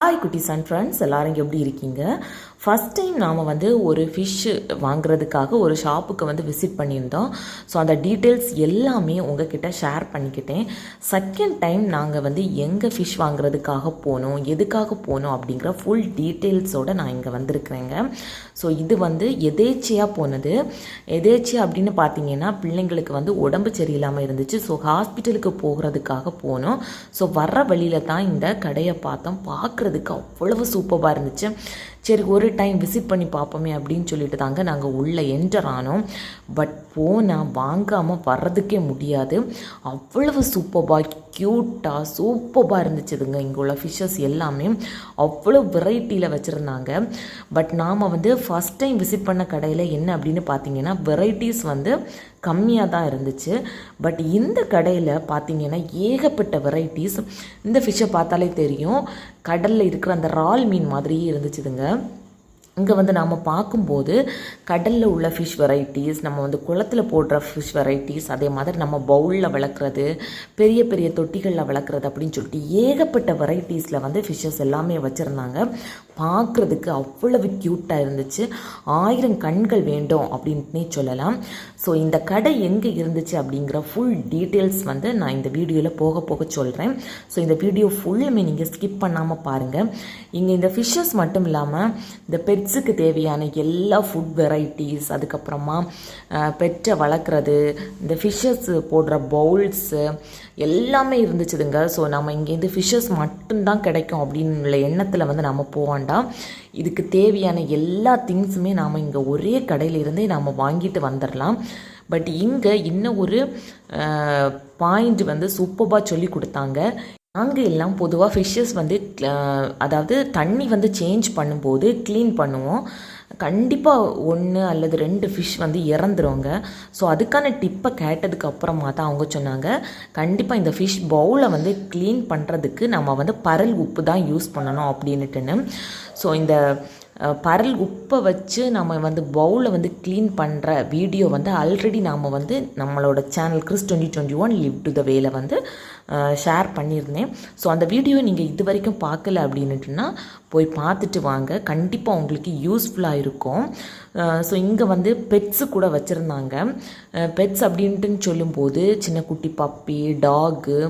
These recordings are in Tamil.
ஹாய் குட்டீஸ் அண்ட் ஃப்ரெண்ட்ஸ், எல்லாரும் எப்படி இருக்கீங்க? ஃபஸ்ட் டைம் நாம் ஒரு ஃபிஷ்ஷு வாங்குறதுக்காக ஒரு ஷாப்புக்கு விசிட் பண்ணியிருந்தோம். ஸோ அந்த டீட்டெயில்ஸ் எல்லாமே உங்ககிட்ட ஷேர் பண்ணிக்கிட்டேன். செகண்ட் டைம் நாங்கள் எங்கே ஃபிஷ் வாங்குறதுக்காக போனோம், எதுக்காக போனோம் அப்படிங்கிற ஃபுல் டீட்டெயில்ஸோடு நான் இங்கே வந்திருக்கிறேங்க. ஸோ இது எதேச்சியாக போனது. எதேச்சியா அப்படின்னு பார்த்தீங்கன்னா, பிள்ளைங்களுக்கு உடம்பு சரியில்லாமல் இருந்துச்சு. ஸோ ஹாஸ்பிட்டலுக்கு போகிறதுக்காக போனோம். ஸோ வர்ற வழியில் தான் இந்த கடையை பார்த்தோம். பார்க்குறதுக்கு அவ்வளவு சூப்பராக இருந்துச்சு. சரி, ஒரு டைம் விசிட் பண்ணி பார்ப்போமே அப்படின்னு சொல்லிட்டு தாங்க நாங்கள் உள்ளே என்டர் ஆனோம். பட் போனால் வாங்காமல் வர்றதுக்கே முடியாது. அவ்வளவு சூப்பராக க்யூட்டாக சூப்பராக இருந்துச்சுதுங்க. இங்கே உள்ள ஃபிஷ்ஷஸ் எல்லாமே அவ்வளோ வெரைட்டியில் வச்சுருந்தாங்க. பட் நாம் ஃபஸ்ட் டைம் விசிட் பண்ண கடையில் என்ன அப்படின்னு பார்த்தீங்கன்னா, வெரைட்டிஸ் கம்மியாக தான் இருந்துச்சு. பட் இந்த கடையில் பார்த்தீங்கன்னா ஏகப்பட்ட வெரைட்டிஸ். இந்த ஃபிஷ்ஷை பார்த்தாலே தெரியும், கடலில் இருக்கிற அந்த இறால் மீன் மாதிரியே இருந்துச்சுதுங்க. இங்கே நாம் பார்க்கும்போது கடலில் உள்ள ஃபிஷ் வெரைட்டிஸ், நம்ம குளத்தில் போடுற ஃபிஷ் வெரைட்டிஸ், அதே மாதிரி நம்ம பவுலில் வளர்க்குறது, பெரிய பெரிய தொட்டிகளில் வளர்க்குறது அப்படின்னு சொல்லிட்டு ஏகப்பட்ட வெரைட்டிஸில் ஃபிஷ்ஷஸ் எல்லாமே வச்சுருந்தாங்க. பார்க்குறதுக்கு அவ்வளவு க்யூட்டாக இருந்துச்சு. 1000 கண்கள் வேண்டும் அப்படின்ட்டுனே சொல்லலாம். ஸோ இந்த கடை எங்கே இருந்துச்சு அப்படிங்கிற ஃபுல் டீட்டெயில்ஸ் நான் இந்த வீடியோவில் போக போக சொல்கிறேன். ஸோ இந்த வீடியோ ஃபுல்லுமே நீங்கள் ஸ்கிப் பண்ணாமல் பாருங்கள். இங்கே இந்த ஃபிஷ்ஷஸ் மட்டும் இல்லாமல் இந்த பெட்ஸுக்கு தேவையான எல்லா ஃபுட் வெரைட்டிஸ், அதுக்கப்புறமா பெட்டை வளர்க்குறது, இந்த ஃபிஷ்ஷஸ் போடுற பவுல்ஸு எல்லாமே இருந்துச்சுதுங்க. ஸோ நம்ம இங்கேருந்து ஃபிஷ்ஷஸ் மட்டும்தான் கிடைக்கும் அப்படின்னு எண்ணத்தில் நம்ம போவாண்டா. இதுக்கு தேவையான எல்லா திங்ஸுமே நாம் இங்கே ஒரே கடையிலிருந்தே நாம் வாங்கிட்டு வந்துடலாம். பட் இங்கே இன்னும் ஒரு பாயிண்ட் சூப்பராக சொல்லி கொடுத்தாங்க. நாங்கள் எல்லாம் பொதுவாக ஃபிஷ்ஷஸ் அதாவது தண்ணி சேஞ்ச் பண்ணும்போது க்ளீன் பண்ணுவோம். கண்டிப்பாக 1 அல்லது 2 ஃபிஷ் இறந்துருவாங்க. ஸோ அதுக்கான டிப்பை கேட்டதுக்கு அப்புறமா தான் அவங்க சொன்னாங்க, கண்டிப்பாக இந்த ஃபிஷ் பவுலை க்ளீன் பண்ணுறதுக்கு நம்ம பரல் உப்பு தான் யூஸ் பண்ணணும் அப்படின்ட்டுன்னு. ஸோ இந்த பரல் உப்பை வச்சு நம்ம பவுலை க்ளீன் பண்ணுற வீடியோ ஆல்ரெடி நாம் நம்மளோட சேனல் கிறிஸ் 2021 லிவ் டு த வேல ஷேர் பண்ணியிருந்தேன். ஸோ அந்த வீடியோ நீங்கள் இது வரைக்கும் பார்க்கல அப்படின்னுட்டுனா போய் பார்த்துட்டு வாங்க, கண்டிப்பாக உங்களுக்கு யூஸ்ஃபுல்லாக இருக்கும். ஸோ இங்கே பெட்ஸு கூட வச்சுருந்தாங்க. பெட்ஸ் அப்படின்ட்டுன்னு சொல்லும்போது சின்ன குட்டி பப்பி, டாகு,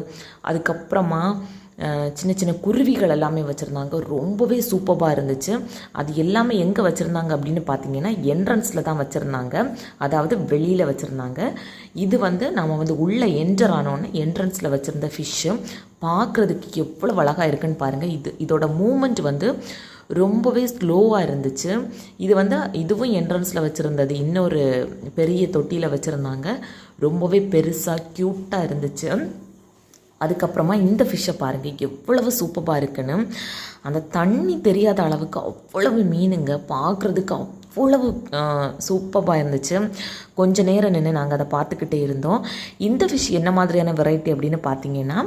அதுக்கப்புறமா சின்ன சின்ன குருவிகள் எல்லாமே வச்சுருந்தாங்க. ரொம்பவே சூப்பராக இருந்துச்சு. அது எல்லாமே எங்கே வச்சுருந்தாங்க அப்படின்னு பார்த்தீங்கன்னா, என்ட்ரன்ஸில் தான் வச்சுருந்தாங்க, அதாவது வெளியில் வச்சுருந்தாங்க. இது நம்ம உள்ளே என்டர் ஆனோன்னு என்ட்ரன்ஸில் வச்சுருந்த ஃபிஷ்ஷு பார்க்குறதுக்கு எவ்வளோ அழகாக இருக்குன்னு பாருங்கள். இதோட மூமெண்ட் ரொம்பவே ஸ்லோவாக இருந்துச்சு. இது இதுவும் என்ட்ரன்ஸில் வச்சுருந்தது. இன்னொரு பெரிய தொட்டியில் வச்சுருந்தாங்க. ரொம்பவே பெருசாக க்யூட்டாக இருந்துச்சு. அதுக்கப்புறமா இந்த ஃபிஷ்ஷை பாருங்கள் எவ்வளவு சூப்பராக இருக்குன்னு. அந்த தண்ணி தெரியாத அளவுக்கு அவ்வளவு மீனுங்க, பார்க்குறதுக்கு அவ்வளவு சூப்பராக இருந்துச்சு. கொஞ்ச நேரம் நின்று நாங்கள் அதை பார்த்துக்கிட்டே இருந்தோம். இந்த ஃபிஷ் என்ன மாதிரியான வெரைட்டி அப்படின்னு பார்த்தீங்கன்னா,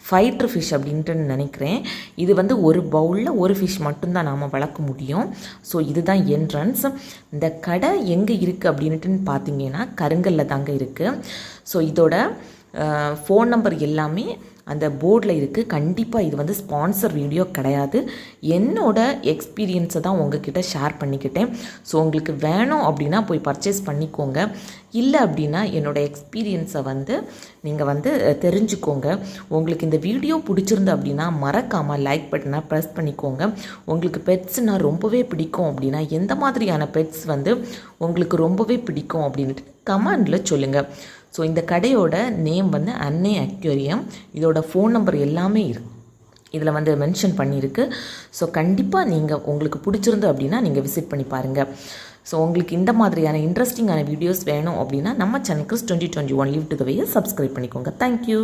ஃபைட்ரு ஃபிஷ் அப்படின்ட்டு நினைக்கிறேன். இது ஒரு பவுலில் ஒரு ஃபிஷ் மட்டும்தான் நாம் வளர்க்க முடியும். ஸோ இதுதான் என்ட்ரன்ஸ். இந்த கடை எங்கே இருக்குது அப்படின்ட்டு பார்த்தீங்கன்னா, கருங்கல்ல தாங்க இருக்குது. ஸோ இதோட ஃபோன் நம்பர் எல்லாமே அந்த போர்டில் இருக்குது. கண்டிப்பாக இது ஸ்பான்சர் வீடியோ கிடையாது, என்னோட எக்ஸ்பீரியன்ஸை தான் உங்ககிட்ட ஷேர் பண்ணிக்கிட்டேன். ஸோ உங்களுக்கு வேணும் அப்படின்னா போய் பர்ச்சேஸ் பண்ணிக்கோங்க. இல்லை அப்படின்னா என்னோடய எக்ஸ்பீரியன்ஸை நீங்கள் தெரிஞ்சுக்கோங்க. உங்களுக்கு இந்த வீடியோ பிடிச்சிருந்து அப்படின்னா மறக்காமல் லைக் பட்டனை ப்ரெஸ் பண்ணிக்கோங்க. உங்களுக்கு பெட்ஸ்னால் ரொம்பவே பிடிக்கும் அப்படின்னா, எந்த மாதிரியான பெட்ஸ் உங்களுக்கு ரொம்பவே பிடிக்கும் அப்படின்ட்டு கமெண்டில் சொல்லுங்கள். ஸோ இந்த கடையோட நேம் அன்னை அக்வேரியம். இதோட ஃபோன் நம்பர் எல்லாமே இதில் மென்ஷன் பண்ணியிருக்கு. ஸோ கண்டிப்பாக உங்களுக்கு பிடிச்சிருந்து அப்படின்னா நீங்கள் விசிட் பண்ணி பாருங்கள். ஸோ உங்களுக்கு இந்த மாதிரியான இன்ட்ரெஸ்டிங்கான வீடியோஸ் வேணும் அப்படின்னா நம்ம channel Chris 2021 live to the வேயை சப்ஸ்கிரைப் பண்ணிக்கோங்க. தேங்க்யூ.